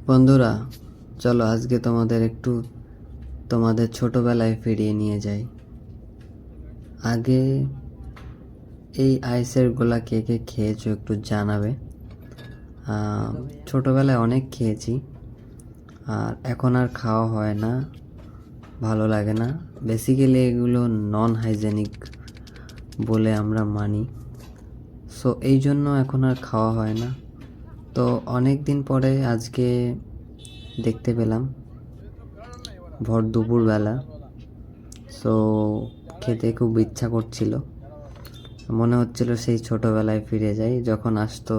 বন্ধুরা, চলো আজকে তোমাদের একটু তোমাদের ছোটবেলায় ফিরিয়ে নিয়ে যাই। আগে এই আইসের গোলা কে কে খেয়েছো একটু জানাবে। ছোটবেলায় অনেক খেয়েছি, আর এখন আর খাওয়া হয় না, ভালো লাগে না। বেসিক্যালি এগুলো নন হাইজেনিক বলে আমরা মানি, সো এই জন্য এখন আর খাওয়া হয় না। তো অনেক দিন পরে আজকে দেখতে পেলাম ভর দুপুরবেলা, সো খেতে খুব ইচ্ছা করছিল। মনে হচ্ছিল সেই ছোটোবেলায় ফিরে যাই, যখন আসতো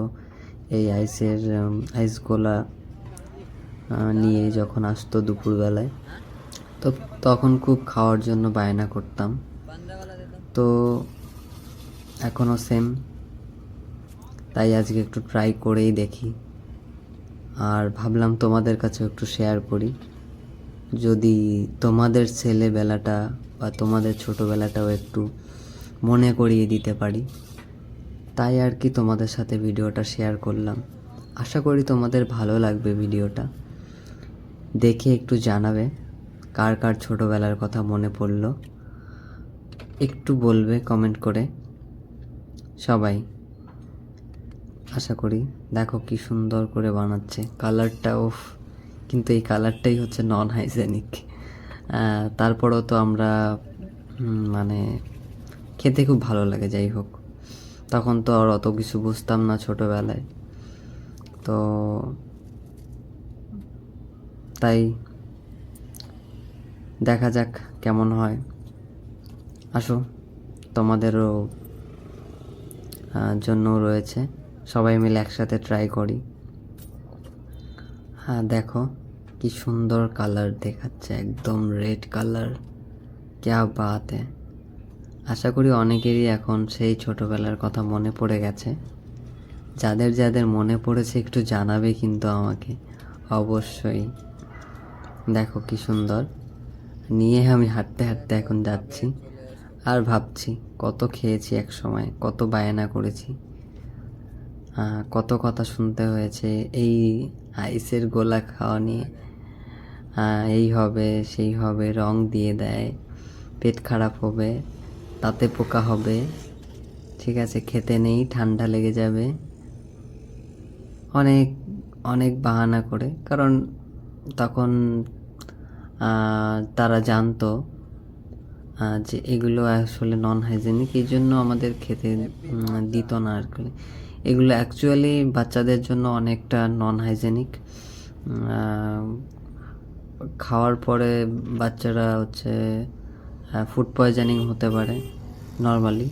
এই আইস গোলা নিয়ে যখন আসতো দুপুরবেলায়, তো তখন খুব খাওয়ার জন্য বায়না করতাম। তো এখনও সেম, তাই আজকে একটু ট্রাই করেই দেখি, আর ভাবলাম তোমাদের কাছে একটু শেয়ার করি, যদি তোমাদের ছেলেবেলাটা বা তোমাদের ছোটোবেলাটাও একটু মনে করিয়ে দিতে পারি। তাই আর কি তোমাদের সাথে ভিডিওটা শেয়ার করলাম। আশা করি তোমাদের ভালো লাগবে ভিডিওটা দেখে। একটু জানাবে কার কার ছোটোবেলার কথা মনে পড়লো, একটু বলবে কমেন্ট করে সবাই। আশা করি। দেখো কি সুন্দর করে বানাচ্ছে, কালারটা ওফ! কিন্তু এই কালারটাই হচ্ছে নন হাইজেনিক। তারপরেও তো আমরা মানে খেতে খুব ভালো লাগে। যাই হোক, তখন তো আর অত কিছু বুঝতাম না ছোটোবেলায়, তো তাই দেখা যাক কেমন হয়। আসো, তোমাদেরও জন্য রয়েছে, সবাই মিলে একসাথে ট্রাই করি। হ্যাঁ, দেখো কি সুন্দর কালার দেখাচ্ছে, একদম রেড কালার, ক্যা বাত হ্যায়। আশা করি অনেকেরই এখন সেই ছোটোবেলার কথা মনে পড়ে গেছে। যাদের যাদের মনে পড়েছে একটু জানাবে কিন্তু আমাকে অবশ্যই। দেখো কি সুন্দর নিয়ে আমি হাঁটতে হাঁটতে এখন যাচ্ছি, আর ভাবছি কত খেয়েছি এক সময়, কত বায়না করেছি, কত কথা শুনতে হয়েছে এই আইসের গোলা খাওয়া নিয়ে। এই হবে সেই হবে, রং দিয়ে দেয়, পেট খারাপ হবে, তাতে পোকা হবে, ঠিক আছে খেতে নেই, ঠান্ডা লেগে যাবে, অনেক অনেক বাহানা করে। কারণ তখন তারা জানতো যে এগুলো আসলে নন হাইজেনিক, এই জন্য আমাদের খেতে দিত না আর কি। এগুলো অ্যাকচুয়ালি বাচ্চাদের জন্য অনেকটা নন হাইজেনিক। খাওয়ার পরে বাচ্চারা হচ্ছে ফুড পয়জনিং হতে পারে নর্মালি।